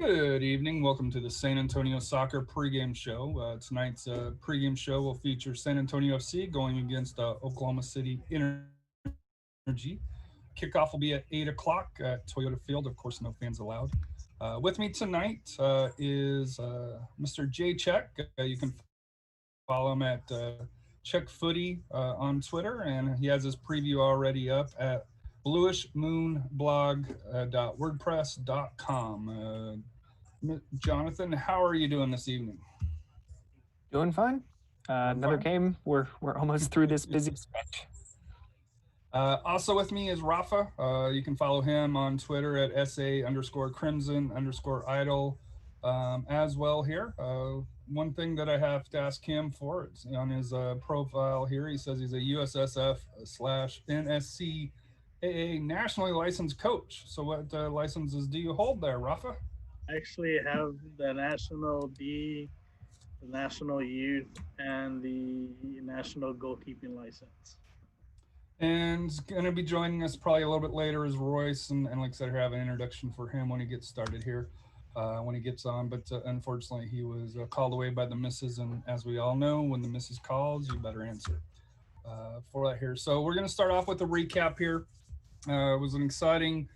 Good evening. Welcome to the San Antonio Soccer pregame show. Tonight's pregame show will feature San Antonio FC going against Oklahoma City Energy. Kickoff will be at 8 o'clock at Toyota Field. Of course, no fans allowed. With me tonight is Mr. J Check. You can follow him at Check Footy on Twitter, and he has his preview already up at bluishmoonblog.wordpress.com. Jonathan, how are you doing this evening? Doing fine. Doing Another fine. game. We're almost through this busy stretch. Also with me is Rafa. You can follow him on Twitter at SA_Crimson_Idol as well here. One thing that I have to ask him for is on his profile here, he says he's a USSF/NSCAA nationally licensed coach. So what licenses do you hold there, Rafa? I actually have the National D, the National Youth, and the National Goalkeeping License. And going to be joining us probably a little bit later is Royce, and like I said, I have an introduction for him when he gets started here, when he gets on. But unfortunately, he was called away by the missus, and as we all know, when the missus calls, you better answer for that here. So we're going to start off with a recap here. It was an exciting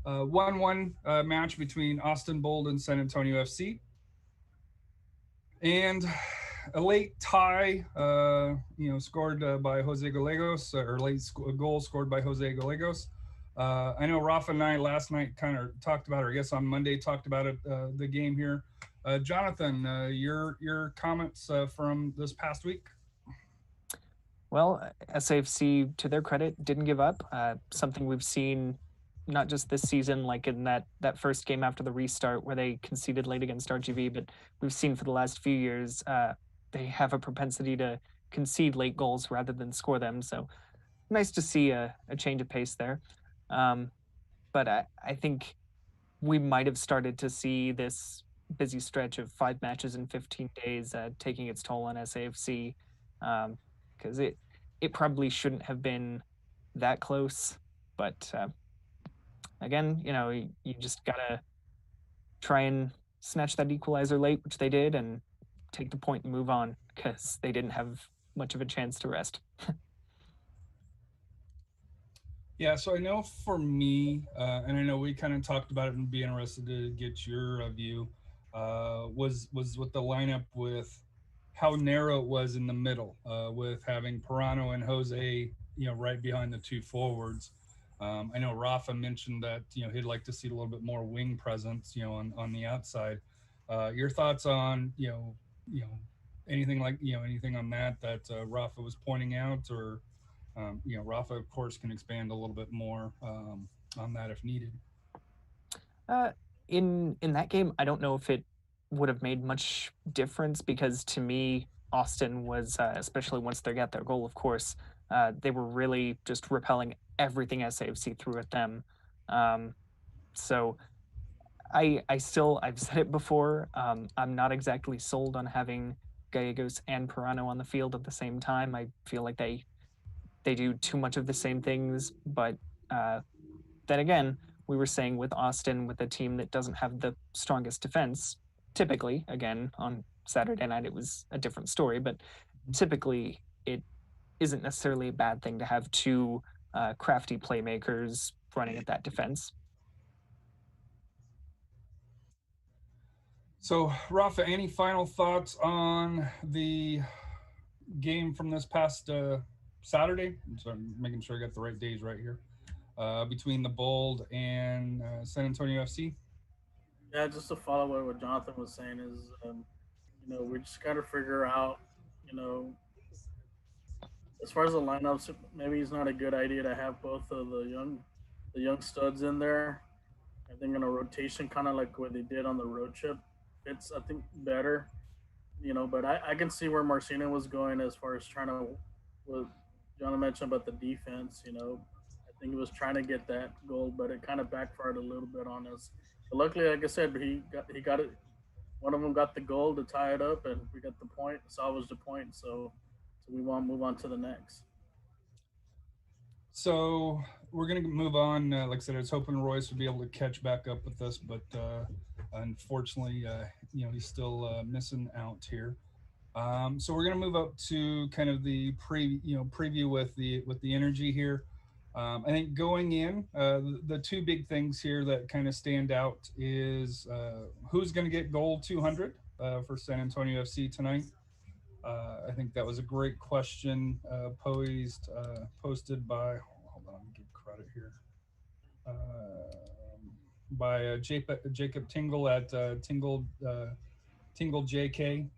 1-1 match between Austin Bold and San Antonio FC. And a late tie, scored by Jose Gallegos, or goal scored by Jose Gallegos. I know Rafa and I last night kind of talked about, or I guess on Monday talked about it, the game here. Jonathan, your comments from this past week? Well, SAFC, to their credit, didn't give up. Something we've seen not just this season, like in that first game after the restart where they conceded late against RGV, but we've seen for the last few years they have a propensity to concede late goals rather than score them. So nice to see a change of pace there. Um, but I think we might have started to see this busy stretch of 5 matches in 15 days taking its toll on SAFC, because it probably shouldn't have been that close. But again, you just gotta try and snatch that equalizer late, which they did, and take the point and move on because they didn't have much of a chance to rest. Yeah, so I know for me, and I know we kind of talked about it and be interested to get your view, was with the lineup with how narrow it was in the middle, with having Pirano and Jose, right behind the two forwards. I know Rafa mentioned that he'd like to see a little bit more wing presence, on the outside. Your thoughts on anything like anything on that Rafa was pointing out, or Rafa, of course, can expand a little bit more on that if needed. Uh, in that game, I don't know if it would have made much difference because to me, Austin was especially once they got their goal. Of course, they were really just repelling everything SAFC threw at them. Um, so I've said it before. I'm not exactly sold on having Gallegos and Pirano on the field at the same time. I feel like they do too much of the same things, but uh, then again, we were saying with Austin, with a team that doesn't have the strongest defense, typically, again, on Saturday night, it was a different story, but typically it isn't necessarily a bad thing to have two crafty playmakers running at that defense. So, Rafa, any final thoughts on the game from this past Saturday? So I'm making sure I got the right days right here. Between the Bold and San Antonio FC. Yeah, just to follow what Jonathan was saying is, we just got to figure out, you know, as far as the lineups, maybe it's not a good idea to have both of the young studs in there. I think in a rotation, kind of like what they did on the road trip, it's I think better, But I can see where Marcino was going as far as trying to, what John mentioned about the defense. I think he was trying to get that goal, but it kind of backfired a little bit on us. But luckily, like I said, he got it. One of them got the goal to tie it up, and we got the point, salvaged the point. So we want to move on to the next. So we're gonna move on. Like I said, I was hoping Royce would be able to catch back up with us, but Unfortunately, he's still missing out here. So we're going to move up to kind of the preview with the energy here. I think going in, the two big things here that kind of stand out is who's going to get gold 200 for San Antonio FC tonight. I think that was a great question posted by. Hold on, let me give credit here. By Jacob Tingle at Tingle JK.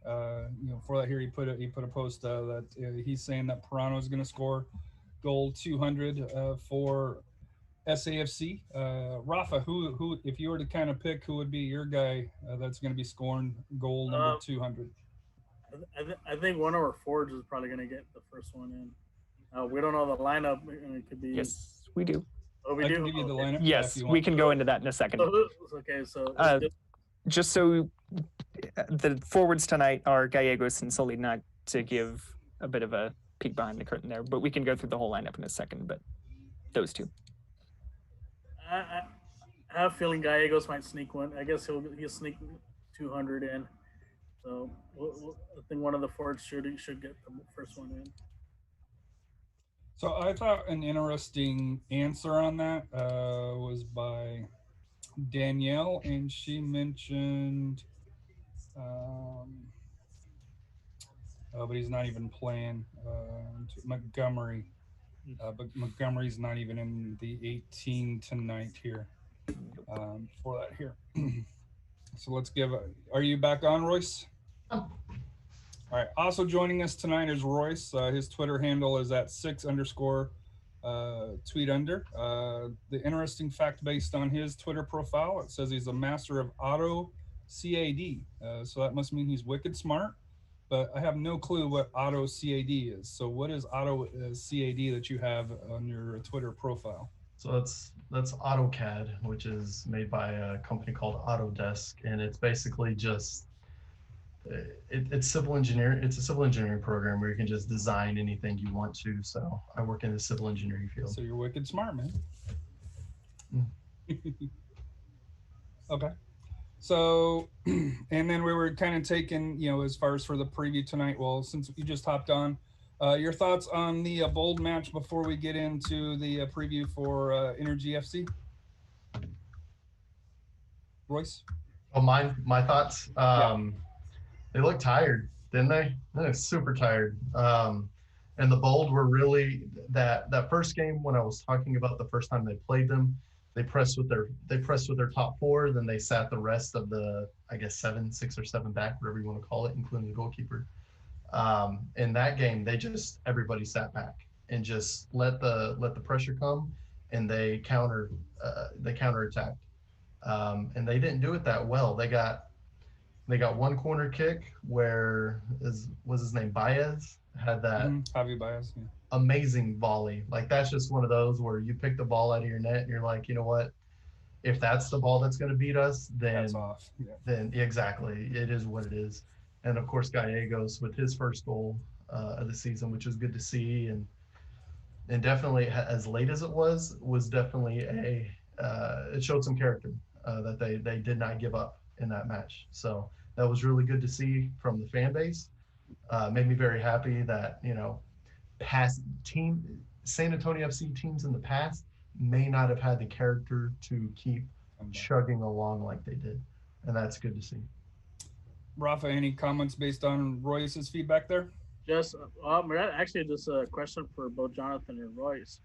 For that here, he put a post that he's saying that Pirano is going to score goal 200 for SAFC. Rafa, who if you were to kind of pick, who would be your guy that's going to be scoring goal number 200? I think one of our forwards is probably going to get the first one in. We don't know the lineup. It could be. Yes, we do. Oh, we I do. can give you the lineup. Yes, we can go into that in a second. Okay, so just so the forwards tonight are Gallegos and Solid, to give a bit of a peek behind the curtain there, but we can go through the whole lineup in a second. But those two. I have a feeling Gallegos might sneak one. I guess he'll sneak 200 in. So I think one of the forwards should get the first one in. So I thought an interesting answer on that was by Danielle, and she mentioned, but he's not even playing. Montgomery, but Montgomery's not even in the 18 tonight here. For that here. So let's give. Are you back on, Royce? Oh. All right. Also joining us tonight is Royce. His Twitter handle is at 6_tweet under. The interesting fact based on his Twitter profile, it says he's a master of auto CAD. So that must mean he's wicked smart. But I have no clue what auto CAD is. So what is auto CAD that you have on your Twitter profile? So that's AutoCAD, which is made by a company called Autodesk, and it's basically just it's civil engineering. It's a civil engineering program where you can just design anything you want to. So I work in the civil engineering field. So you're wicked smart, man. Okay. So, and then we were kind of taking, as far as for the preview tonight. Well, since you just hopped on, your thoughts on the bold match before we get into the preview for Energy FC? Royce? Oh, my thoughts. They looked tired, didn't they? They're super tired. And the bold were really that first game when I was talking about the first time they played them. They pressed with their top four, then they sat the rest of the, I guess, 6 or 7 back, whatever you want to call it, including the goalkeeper. In that game, everybody sat back and just let the pressure come, and they counterattacked. And they didn't do it that well. They got one corner kick where was his name Baez had that Javi Baez, yeah. Amazing volley. Like that's just one of those where you pick the ball out of your net and you're like, you know what? If that's the ball that's going to beat us, then that's off. Yeah. Then exactly, it is what it is. And of course, Gallegos with his first goal of the season, which was good to see, and definitely as late as it was definitely it showed some character that they did not give up in that match. So that was really good to see from the fan base. Made me very happy that past San Antonio FC teams in the past may not have had the character to keep chugging along like they did, and that's good to see. Rafa, any comments based on Royce's feedback there? Just actually just a question for both Jonathan and Royce.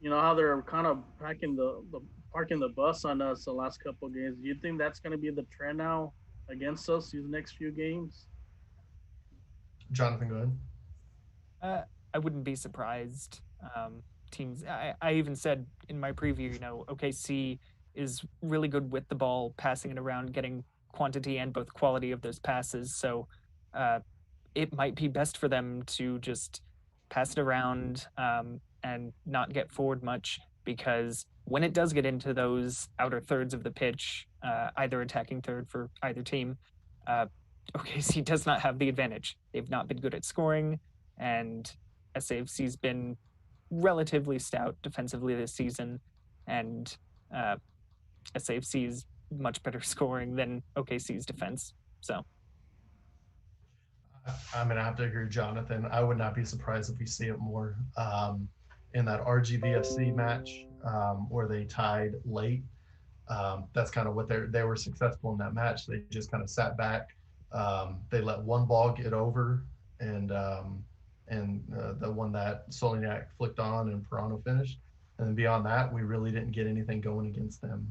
You know how they're kind of parking the bus on us the last couple of games. Do you think that's going to be the trend now against us these next few games? Jonathan, go ahead. I wouldn't be surprised. Teams, I even said in my preview, OKC is really good with the ball, passing it around, getting quantity and both quality of those passes. So it might be best for them to just pass it around and not get forward much, because when it does get into those outer thirds of the pitch, either attacking third for either team, OKC does not have the advantage. They've not been good at scoring, and SAFC's been relatively stout defensively this season, and SAFC's much better scoring than OKC's defense. So I'm gonna have to agree with Jonathan. I would not be surprised if we see it more in that RGVFC match where they tied late. That's kind of what they were successful in that match. They just kind of sat back. They let one ball get over, and the one that Solignac flicked on and Pirano finished. And then beyond that, we really didn't get anything going against them.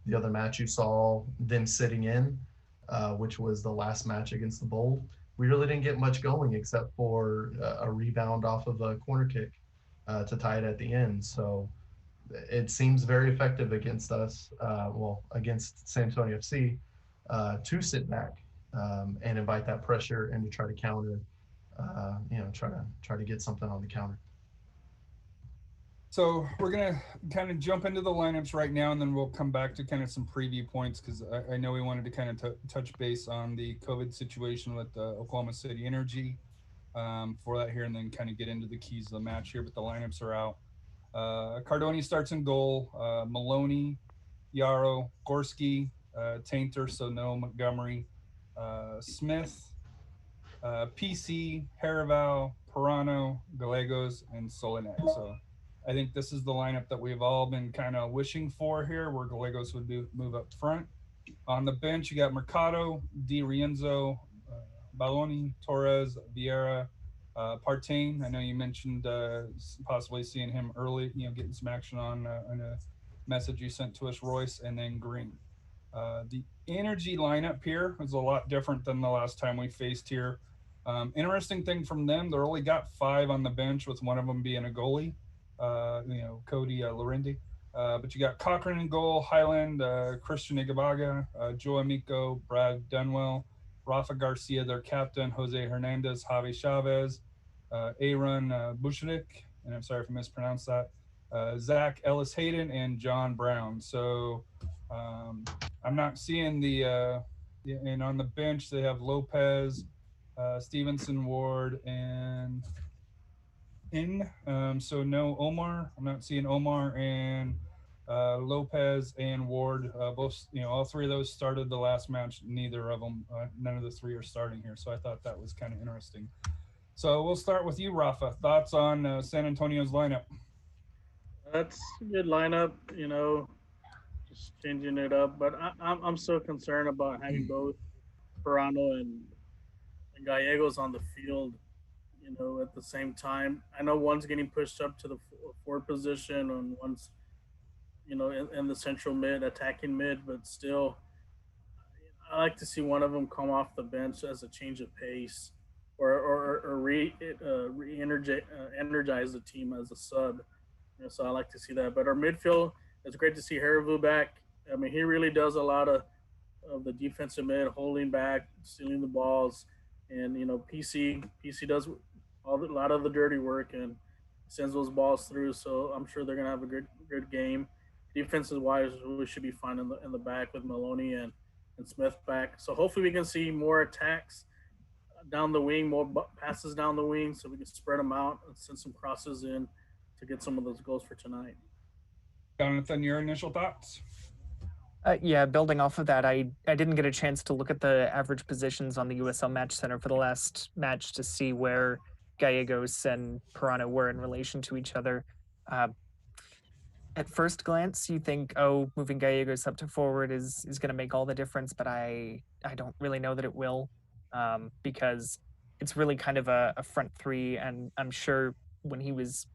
The other match you saw them sitting in, which was the last match against the Bold. We really didn't get much going except for a rebound off of a corner kick to tie it at the end. So it seems very effective against us, against San Antonio FC, to sit back and invite that pressure and to try to counter, try to get something on the counter. So we're gonna kind of jump into the lineups right now, and then we'll come back to kind of some preview points because I know we wanted to kind of touch base on the COVID situation with Oklahoma City Energy for that here, and then kind of get into the keys of the match here. But the lineups are out. Cardoni starts in goal. Maloney, Yarrow, Gorski, Tainter, so no Montgomery, Smith, PC, Haraval, Pirano, Gallegos, and Solinek. So I think this is the lineup that we've all been kind of wishing for here, where Gallegos would move up front. On the bench, you got Mercado, Di Rienzo, Baloni, Torres, Vieira, Partain. I know you mentioned possibly seeing him early, getting some action on a message you sent to us, Royce, and then Green. The Energy lineup here is a lot different than the last time we faced here. Interesting thing from them, they only got 5 on the bench, with one of them being a goalie, Cody Lorendi. But you got Cochran in goal, Highland, Christian Igabaga, Joe Amico, Brad Dunwell, Rafa Garcia, their captain, Jose Hernandez, Javi Chavez, Aaron Bushrik, and I'm sorry if I mispronounced that, Zach Ellis Hayden, and John Brown. So I'm not seeing and on the bench they have Lopez, Stevenson, Ward, and so no Omar. I'm not seeing Omar, and Lopez and Ward, both, all 3 of those started the last match. Neither of them, none of the 3 are starting here. So I thought that was kind of interesting. So we'll start with you, Rafa. Thoughts on San Antonio's lineup? That's a good lineup, just changing it up. But I'm so concerned about having both Pirano and Gallegos on the field, at the same time. I know one's getting pushed up to the forward position and one's, in the central mid, attacking mid, but still, I like to see one of them come off the bench as a change of pace or energize the team as a sub. So I like to see that. But our midfield, it's great to see Haravu back. I mean, he really does a lot of the defensive mid, holding back, stealing the balls, and PC does a lot of the dirty work and sends those balls through. So I'm sure they're gonna have a good game. Defensive wise, we should be fine in the back with Maloney and Smith back. So hopefully we can see more attacks down the wing, more passes down the wing, so we can spread them out and send some crosses in to get some of those goals for tonight. Jonathan, your initial thoughts? Yeah, building off of that, I didn't get a chance to look at the average positions on the USL Match Center for the last match to see where Gallegos and Pirano were in relation to each other. At first glance, you think, moving Gallegos up to forward is going to make all the difference, but I don't really know that it will, because it's really kind of a front 3, and I'm sure when he was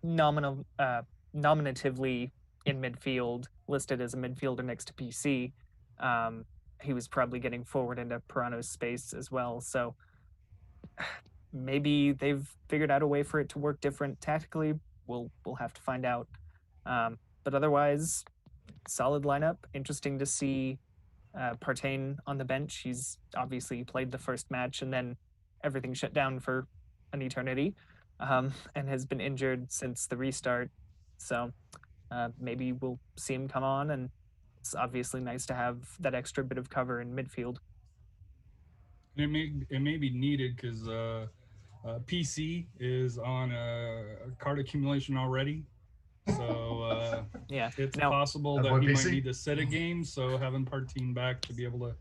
nominatively in midfield, listed as a midfielder next to PC, he was probably getting forward into Pirano's space as well. So maybe they've figured out a way for it to work different tactically. We'll have to find out. But otherwise, solid lineup. Interesting to see Partain on the bench. He's obviously played the first match and then everything shut down for an eternity, and has been injured since the restart. So maybe we'll see him come on, and it's obviously nice to have that extra bit of cover in midfield. It may be needed because PC is on a card accumulation already. So Yeah. it's Now, possible That that boy he might PC? need to sit a game. So having Partine back to be able to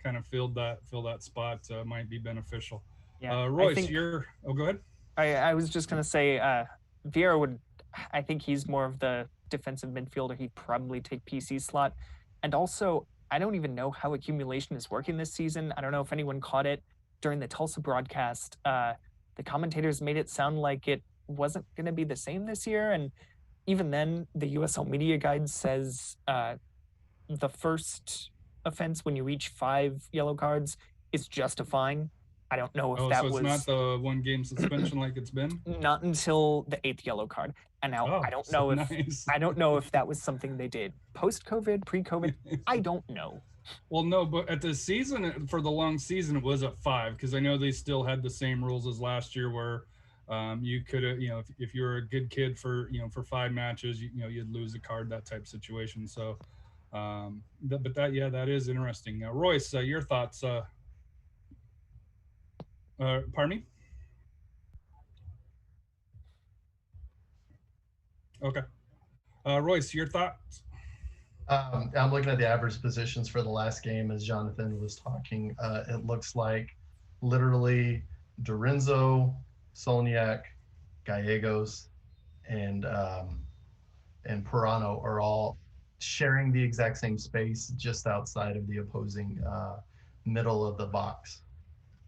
kind of fill that spot might be beneficial. yeah, I Royce, think go ahead. I was just gonna say Vieira would. I think he's more of the defensive midfielder. He'd probably take PC slot, and also I don't even know how accumulation is working this season. I don't know if anyone caught it during the Tulsa broadcast. The commentators made it sound like it wasn't going to be the same this year, and even then, the USL media guide says the first offense when you reach 5 yellow cards is justifying. I don't know if Oh, that so it's not was the 1 game suspension like it's been. not until the 8th yellow card. And now Oh, I don't so know if nice. I don't know if that was something they did post-COVID, pre-COVID. I don't know. Well, no, but at the season for the long season, it was at 5 because I know they still had the same rules as last year where you could have, if you were a good kid for, for 5 matches, you'd lose a card, that type of situation. So, but that is interesting. Royce, your thoughts? Pardon me? Okay. Royce, your thoughts? I'm looking at the average positions for the last game as Jonathan was talking. It looks like literally Dorinzo, Solniak, Gallegos, and Pirano are all sharing the exact same space just outside of the opposing middle of the box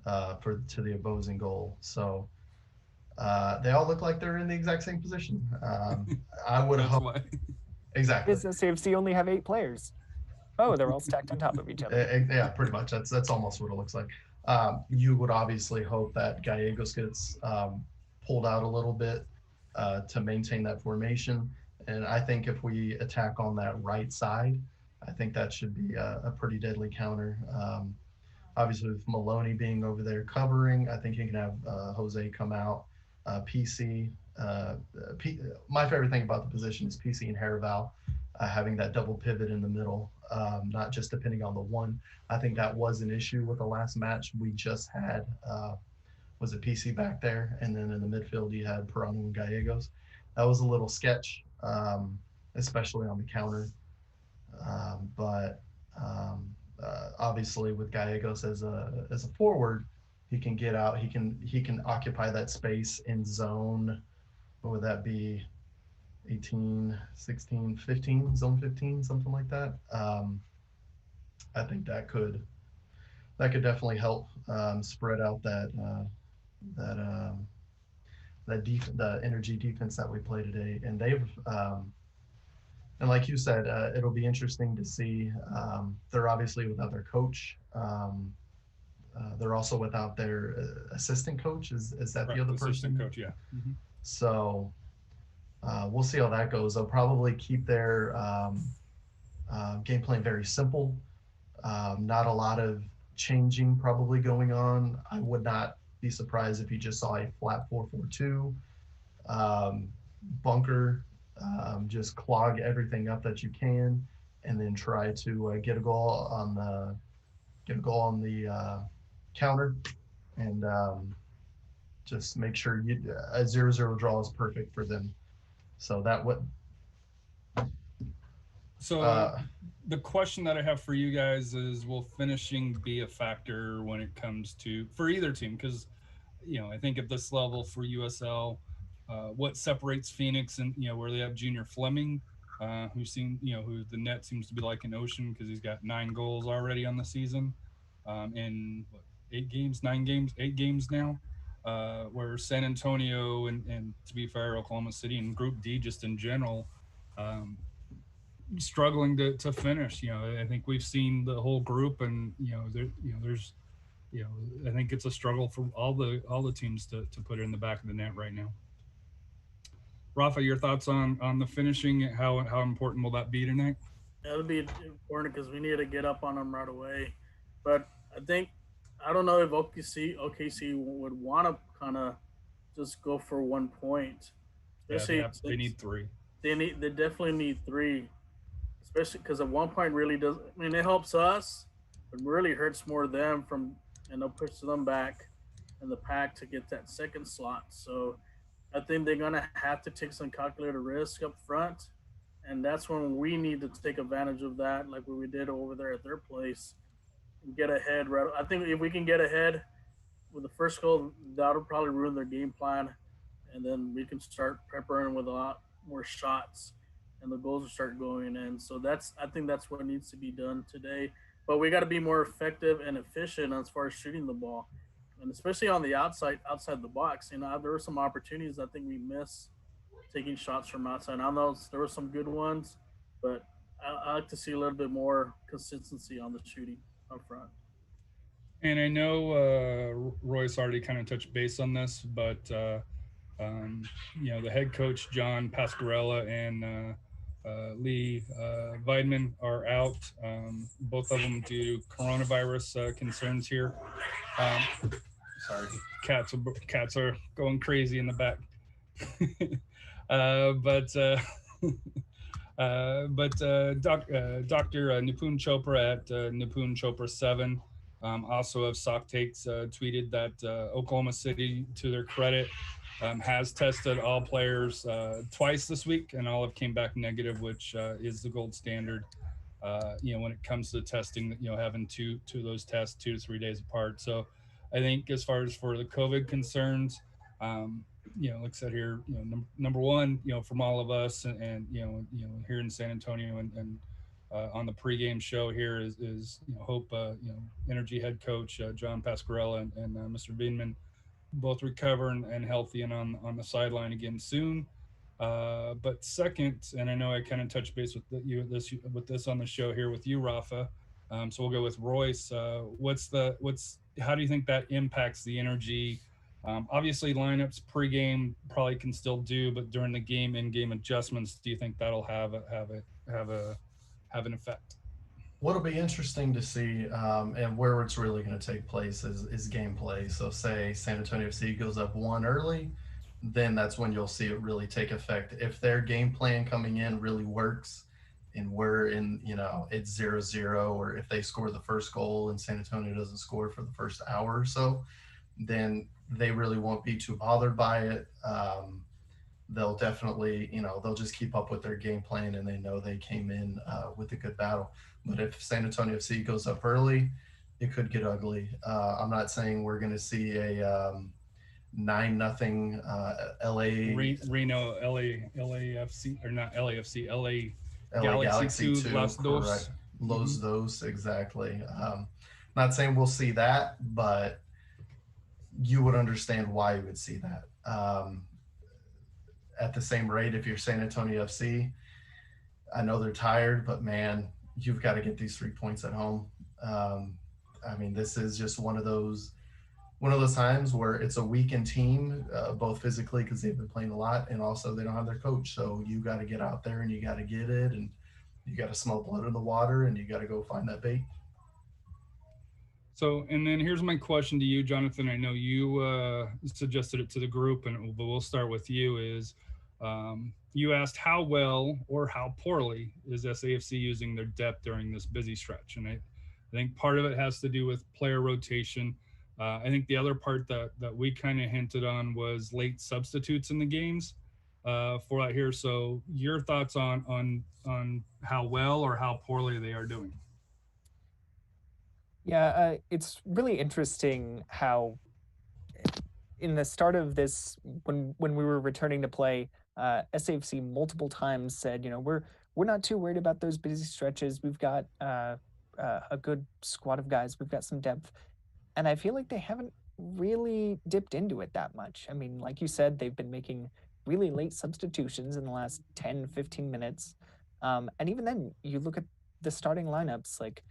to the opposing goal. So they all look like they're in the exact same position. I would hope. Why. Exactly. Does SAFC only have 8 players? Oh, they're all stacked on top of each other. Yeah, pretty much. That's almost what it looks like. You would obviously hope that Gallegos gets pulled out a little bit to maintain that formation. And I think if we attack on that right side, I think that should be a pretty deadly counter. Obviously, with Maloney being over there covering, I think you can have Jose come out, PC. My favorite thing about the position is PC and Haraval having that double pivot in the middle, not just depending on the one. I think that was an issue with the last match. We just had, was it PC back there? And then in the midfield, you had Pirano and Gallegos. That was a little sketch, especially on the counter. But obviously with Gallegos as a forward, he can get out, he can occupy that space in zone. What would that be? 18, 16, 15, zone 15, something like that. I think that could definitely help spread out the energy defense that we play today. And they've and like you said, it'll be interesting to see. They're obviously without their coach. They're also without their assistant coach. Is that the other assistant person? Coach, yeah. Mm-hmm. So we'll see how that goes. They'll probably keep their game plan very simple. Not a lot of changing probably going on. I would not be surprised if you just saw a flat 4-4-2 bunker. Just clog everything up that you can, and then try to get a goal on the counter, and just make sure a 0-0 draw is perfect for them. So that would. So the question that I have for you guys is: will finishing be a factor when it comes to for either team? Because I think at this level for USL. What separates Phoenix and where they have Junior Fleming, who the net seems to be like an ocean because he's got 9 goals already on the season, in 8 games now. Where San Antonio and to be fair, Oklahoma City and Group D just in general, struggling to finish. I think we've seen the whole group, and there's I think it's a struggle for all the teams to put it in the back of the net right now. Rafa, your thoughts on the finishing? How important will that be tonight? That'll be important because we need to get up on them right away. But I don't know if OKC would want to kind of just go for 1 point. Especially they need 3. They definitely need 3, especially because at 1 point really does. I mean, it helps us, but really hurts more them pushes them back in the pack to get that second slot. So I think they're gonna have to take some calculated risk up front, and that's when we need to take advantage of that, like what we did over there at their place, and get ahead. Right, I think if we can get ahead with the first goal, that'll probably ruin their game plan, and then we can start preparing with a lot more shots, and the goals will start going in. So I think that's what needs to be done today. But we got to be more effective and efficient as far as shooting the ball, and especially on the outside the box. There were some opportunities I think we missed taking shots from outside. I know there were some good ones, but I like to see a little bit more consistency on the shooting up front. And I know Royce already kind of touched base on this, but um, the head coach John Pascarella and Lee Weidman are out. Both of them due to coronavirus concerns here. Sorry, cats are going crazy in the back. But Dr. Nipun Chopra at Nipun Chopra 7, also of Sock Takes, tweeted that Oklahoma City, to their credit, has tested all players twice this week, and all have came back negative, which is the gold standard. When it comes to testing, having two of those tests 2 to 3 days apart. So I think as far as for the COVID concerns, like I said here, number one, from all of us, and here in San Antonio, and on the pregame show here is hope Energy head coach John Pascarella and Mr. Veenman both recover and healthy and on the sideline again soon. But second, and I know I kind of touched base with this on the show here with you, Rafa. So we'll go with Royce. How do you think that impacts the energy? Obviously, lineups pregame probably can still do, but during the game, in-game adjustments, do you think that'll have an effect? What'll be interesting to see, and where it's really going to take place is gameplay. So, say San Antonio FC goes up 1 early, then that's when you'll see it really take effect. If their game plan coming in really works, and we're in, it's 0-0, or if they score the first goal and San Antonio doesn't score for the first hour or so, then they really won't be too bothered by it. They'll definitely, they'll just keep up with their game plan, and they know they came in with a good battle. But if San Antonio FC goes up early, it could get ugly. I'm not saying we're going to see a 9-0 LA Reno LAFC, or not LAFC, LA Galaxy 2 Los Dos. Correct. Los Dos, exactly. Not saying we'll see that, but you would understand why you would see that. At the same rate, if you're San Antonio FC, I know they're tired, but man, you've got to get these 3 points at home. This is just one of those times where it's a weakened team, both physically because they've been playing a lot, and also they don't have their coach. So you got to get out there and you got to get it, and you got to smell blood in the water, and you got to go find that bait. So, and then here's my question to you, Jonathan. I know you suggested it to the group, but we'll start with you. You asked how well or how poorly is SAFC using their depth during this busy stretch? And I think part of it has to do with player rotation. I think the other part that we kind of hinted on was late substitutes in the games for that here. So your thoughts on how well or how poorly they are doing? Yeah, it's really interesting how in the start of this, when we were returning to play, SAFC multiple times said, we're not too worried about those busy stretches. We've got a good squad of guys. We've got some depth. And I feel like they haven't really dipped into it that much. I mean, like you said, they've been making really late substitutions in the last 10, 15 minutes. And even then, you look at the starting lineups, like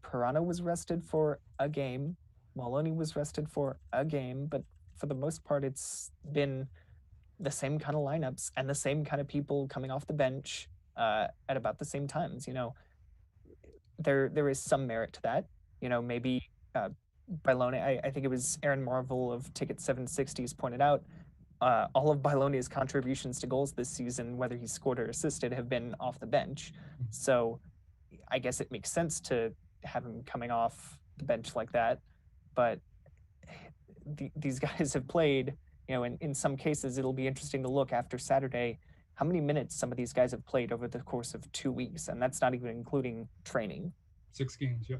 Pirano was rested for a game, Maloney was rested for a game, but for the most part, it's been the same kind of lineups and the same kind of people coming off the bench at about the same times. There is some merit to that. Maybe Bailone, I think it was Aaron Marvel of Ticket 760s pointed out, all of Bailone's contributions to goals this season, whether he scored or assisted, have been off the bench. So I guess it makes sense to have him coming off the bench like that. But these guys have played in some cases, it'll be interesting to look after Saturday how many minutes some of these guys have played over the course of 2 weeks, and that's not even including training. 6 games, yeah.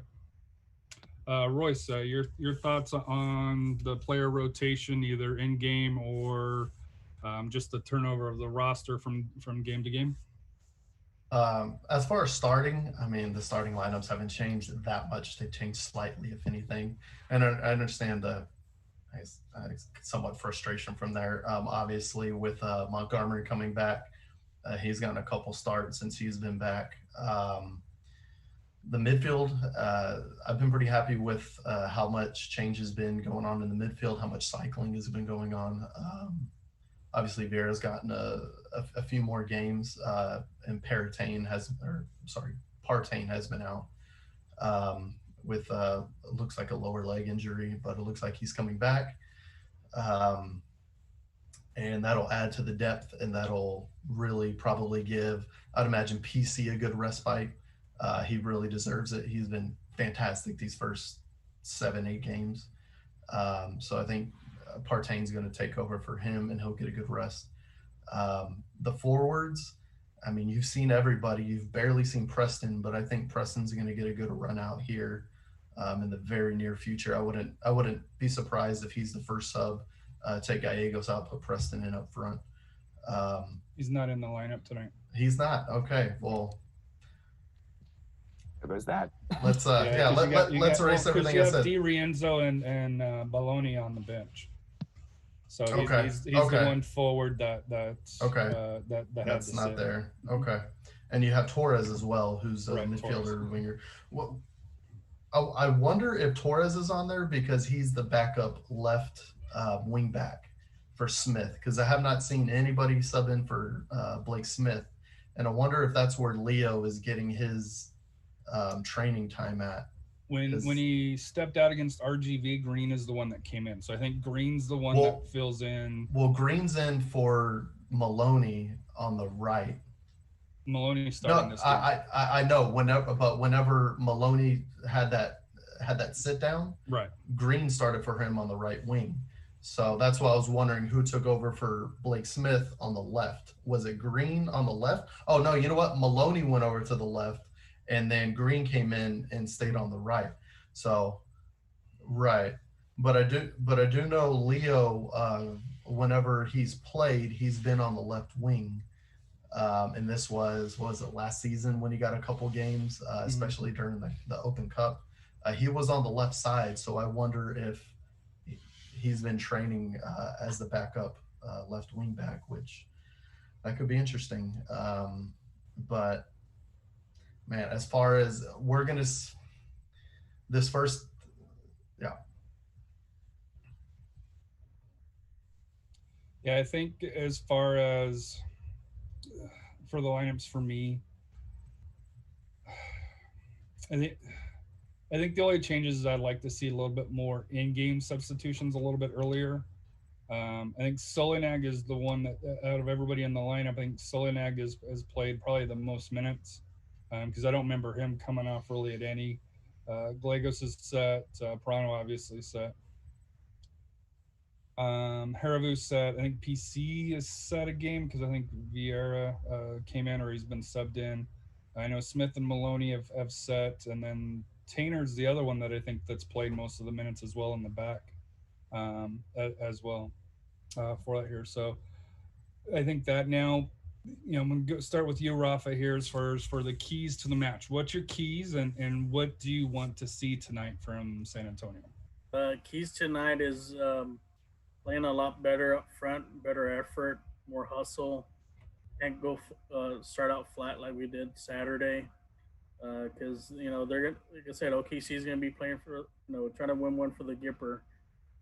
Royce, your thoughts on the player rotation, either in game or just the turnover of the roster from game to game? As far as starting, I mean, the starting lineups haven't changed that much. They've changed slightly, if anything. And I understand the somewhat frustration from there. Obviously, with Montgomery coming back, he's gotten a couple starts since he's been back. The midfield, I've been pretty happy with how much change has been going on in the midfield, how much cycling has been going on. Obviously, Vieira's gotten a few more games, and Partain has been out with looks like a lower leg injury, but it looks like he's coming back. And that'll add to the depth, and that'll really probably give, I'd imagine, PC a good respite. He really deserves it. He's been fantastic these first 7-8 games. So I think Partain's going to take over for him, and he'll get a good rest. The forwards, I mean, you've seen everybody. You've barely seen Preston, but I think Preston's going to get a good run out here in the very near future. I wouldn't be surprised if he's the first sub. Take Gallegos out, put Preston in up front. He's not in the lineup tonight. He's not. Okay, well, there goes that. Let's let's erase everything I said. Di Rienzo and Baloney on the bench. So he's the one forward that's not there. Okay, and you have Torres as well, who's a midfielder winger. Well, I wonder if Torres is on there because he's the backup left wing back for Smith, because I have not seen anybody sub in for Blake Smith, and I wonder if that's where Leo is getting his training time at. When he stepped out against RGV, Green is the one that came in. So I think Green's the one that fills in. Well, Green's in for Maloney on the right. Maloney starting this game. I know. Whenever Maloney had that sit down, right, Green started for him on the right wing. So that's why I was wondering who took over for Blake Smith on the left. Was it Green on the left? Oh no, you know what? Maloney went over to the left, and then Green came in and stayed on the right. So, right. But I do know Leo, whenever he's played, he's been on the left wing. And this was it last season when he got a couple games, especially during the Open Cup. He was on the left side, so I wonder if he's been training as the backup left wing back, which that could be interesting. But man, as far as this first, yeah, I think as far as for the lineups for me, I think the only changes is I'd like to see a little bit more in-game substitutions a little bit earlier. I think Solinag is the one that, out of everybody in the lineup, I think Solinag has played probably the most minutes, because I don't remember him coming off really at any. Gallegos is set. Prano obviously set. Haravu's set. I think PC is set a game because I think Vieira came in, or he's been subbed in. I know Smith and Maloney have set, and then Tainer's the other one that I think that's played most of the minutes as well in the back as well for that here. So I think that now, I'm going to start with you, Rafa, here as far as for the keys to the match. What's your keys, and what do you want to see tonight from San Antonio? Keys tonight is playing a lot better up front, better effort, more hustle. Can't go start out flat like we did Saturday, because they're gonna, like I said, OKC is going to be playing for trying to win one for the Gipper,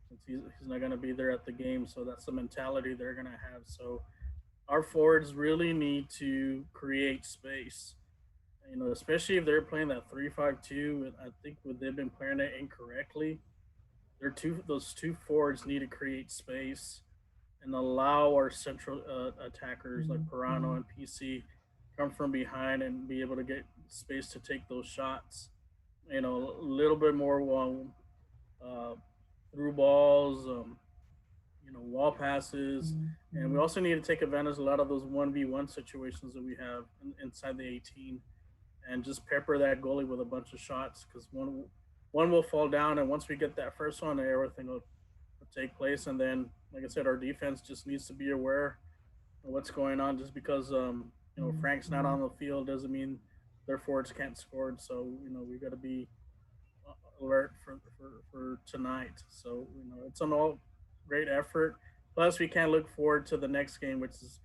since he's not going to be there at the game. So that's the mentality they're going to have. So our forwards really need to create space, especially if they're playing that 3-5-2. I think they've been playing it incorrectly. Those two forwards need to create space and allow our central attackers like Pirano and PC come from behind and be able to get space to take those shots. A little bit more through balls, wall passes, and we also need to take advantage of a lot of those 1v1 situations that we have inside the 18, and just pepper that goalie with a bunch of shots because one will fall down, and once we get that first one, everything will take place. And then, like I said, our defense just needs to be aware of what's going on. Just because Frank's not on the field doesn't mean their forwards can't score. So we got to be alert for tonight. So it's an all great effort. Plus, we can look forward to the next game, which is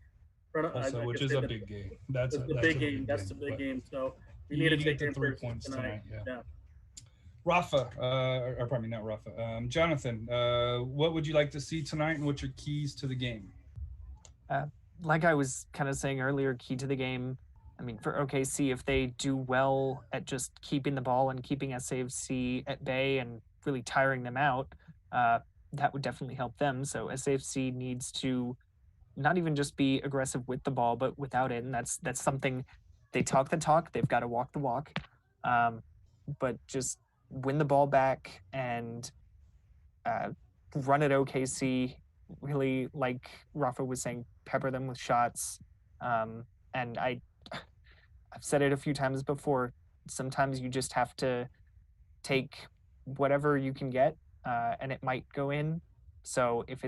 which is a big game. That's the big game. That's the big game. So we need to take the 3 points tonight. Yeah. Rafa, or pardon me, not Rafa. Jonathan, what would you like to see tonight, and what's your keys to the game? Like I was kind of saying earlier, key to the game. I mean, for OKC, if they do well at just keeping the ball and keeping SAFC at bay and really tiring them out, that would definitely help them. So SAFC needs to not even just be aggressive with the ball, but without it. And that's something they talk the talk, they've got to walk the walk. But just win the ball back and run at OKC, really, like Rafa was saying, pepper them with shots. And I've said it a few times before, sometimes you just have to take whatever you can get, and it might go in. So if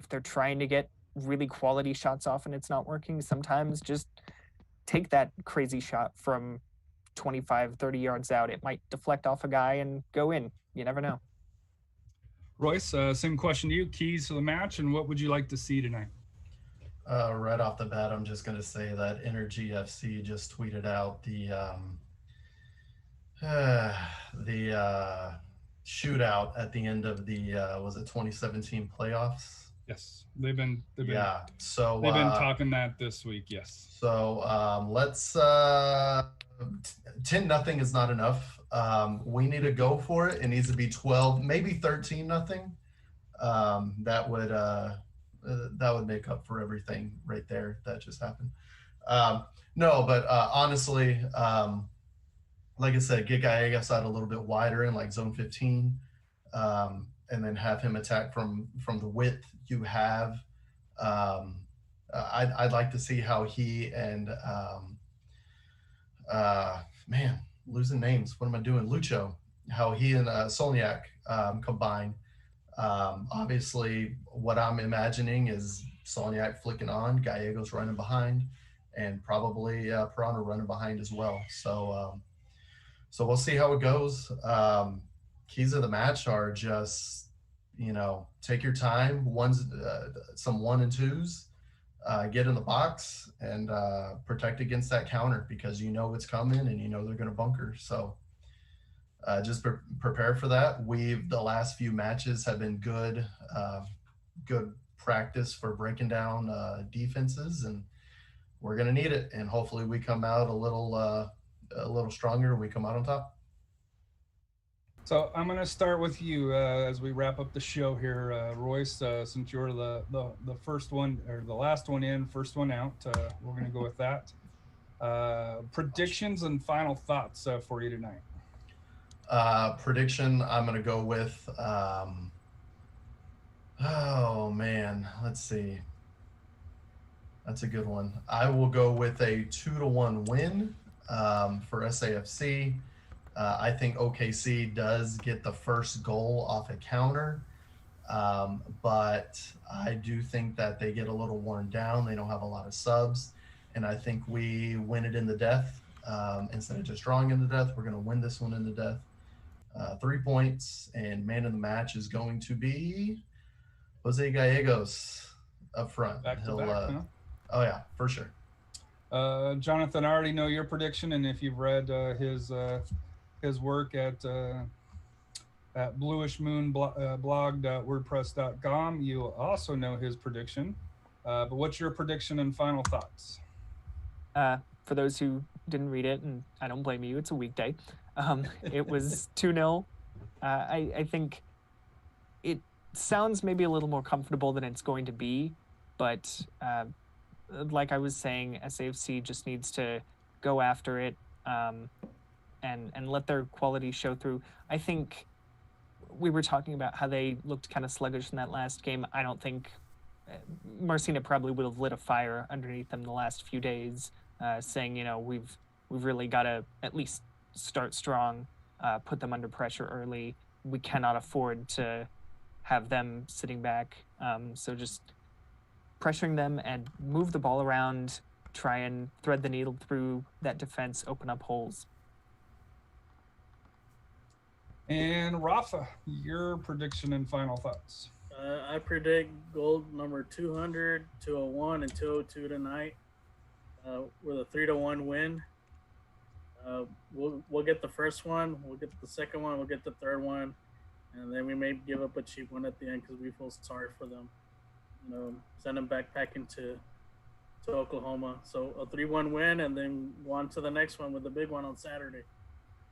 they're trying to get really quality shots off and it's not working, sometimes just take that crazy shot from 25, 30 yards out. It might deflect off a guy and go in. You never know. Royce, same question to you. Keys to the match, and what would you like to see tonight? Right off the bat, I'm just going to say that Energy FC just tweeted out the shootout at the end of the was it 2017 playoffs? Yes, they've been So they've been talking that this week. Yes. So let's 10-0 is not enough. We need to go for it. It needs to be 12, maybe 13-0. That would make up for everything right there that just happened. No, but honestly, like I said, get Gallegos out a little bit wider in like zone 15, and then have him attack from the width you have. I'd like to see how he and man, losing names. What am I doing? Lucho, how he and Solniak combine. Obviously, what I'm imagining is Solniak flicking on, Gallegos running behind, and probably Pirano running behind as well. So we'll see how it goes. Keys of the match are just, take your time. Some 1 and 2s, get in the box and protect against that counter because it's coming and they're going to bunker. So just prepare for that. The last few matches have been good practice for breaking down defenses, and we're going to need it. And hopefully we come out a little stronger and we come out on top. So I'm going to start with you as we wrap up the show here, Royce. Since you're the first one, or the last one in, first one out, we're going to go with that. Predictions and final thoughts for you tonight. Prediction, I'm going to go with, oh man, let's see. That's a good one. I will go with a 2-1 win for SAFC. I think OKC does get the first goal off a counter, but I do think that they get a little worn down. They don't have a lot of subs, and I think we win it in the death. Instead of just drawing in the death, we're going to win this one in the death. 3 points, and man of the match is going to be Jose Gallegos up front. Back to back, huh? Oh yeah, for sure. Jonathan, I already know your prediction, and if you've read his work at bluishmoonblog.wordpress.com, you also know his prediction. But what's your prediction and final thoughts? For those who didn't read it, and I don't blame you, it's a weekday. It was 2-0. I think it sounds maybe a little more comfortable than it's going to be, but like I was saying, SAFC just needs to go after it and let their quality show through. I think we were talking about how they looked kind of sluggish in that last game. I don't think Marcina probably would have lit a fire underneath them the last few days, saying, we've really got to at least start strong, put them under pressure early. We cannot afford to have them sitting back. So just pressuring them and move the ball around, try and thread the needle through that defense, open up holes. And Rafa, your prediction and final thoughts. I predict gold number 200, 201, and 202 tonight with a 3-1 win. We'll get the first one, we'll get the second one, we'll get the third one, and then we may give up a cheap one at the end because we feel sorry for them. Send them backpacking to Oklahoma. So a 3-1 win, and then go on to the next one with the big one on Saturday.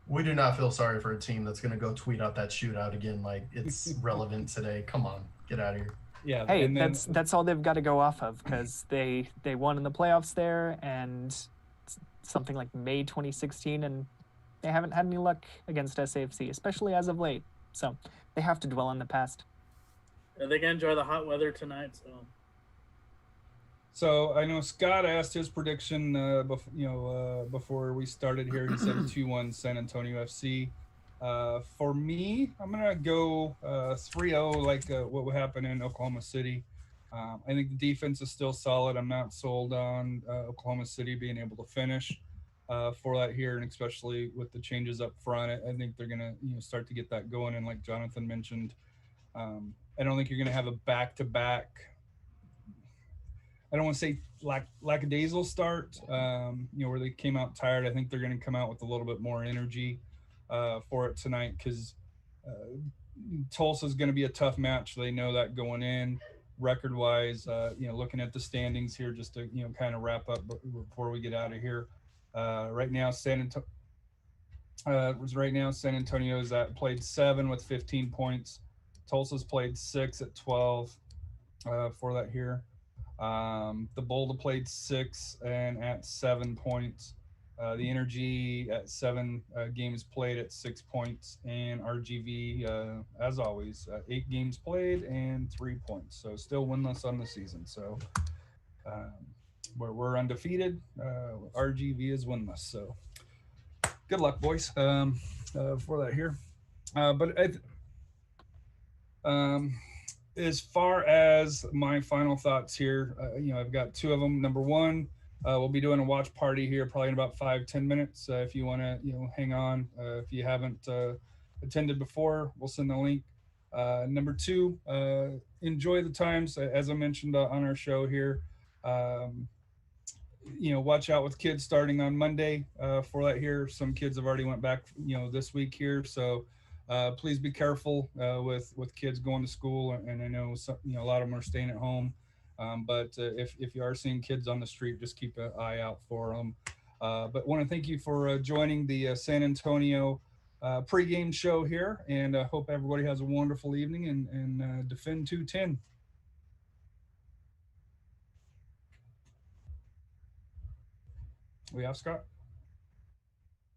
We do not feel sorry for a team that's going to go tweet out that shootout again like it's relevant today. Come on, get out of here. Yeah. Hey, that's all they've got to go off of, because they won in the playoffs there, and something like May 2016, and they haven't had any luck against SAFC, especially as of late. So they have to dwell on the past. Yeah, they can enjoy the hot weather tonight. So I know Scott asked his prediction before we started here. He said 2-1 San Antonio FC. For me, I'm gonna go 3-0, like what would happen in Oklahoma City. I think the defense is still solid. I'm not sold on Oklahoma City being able to finish for that here, and especially with the changes up front. I think they're gonna start to get that going. And like Jonathan mentioned, I don't think you're gonna have a back-to-back. I don't want to say lackadaisical start, where they came out tired. I think they're going to come out with a little bit more energy for it tonight, because Tulsa's going to be a tough match. They know that going in. Record-wise, looking at the standings here, just to kind of wrap up before we get out of here. Right now, San Antonio's played 7 with 15 points. Tulsa's played 6 at 12 for that here. The Boulder played 6 and at 7 points. The Energy at 7 games played at 6 points, and RGV, as always, 8 games played and 3 points. So still winless on the season. So we're undefeated. RGV is winless. So good luck, boys, for that here. As far as my final thoughts here, I've got 2 of them. Number 1, we'll be doing a watch party here probably in about 5-10 minutes. If you want to, hang on. If you haven't attended before, we'll send the link. Number 2, enjoy the times, as I mentioned on our show here. Watch out with kids starting on Monday for that here. Some kids have already went back, this week here. So please be careful with kids going to school, and I know a lot of them are staying at home. But if you are seeing kids on the street, just keep an eye out for them. But want to thank you for joining the San Antonio pregame show here, and hope everybody has a wonderful evening, and defend 210. We have Scott.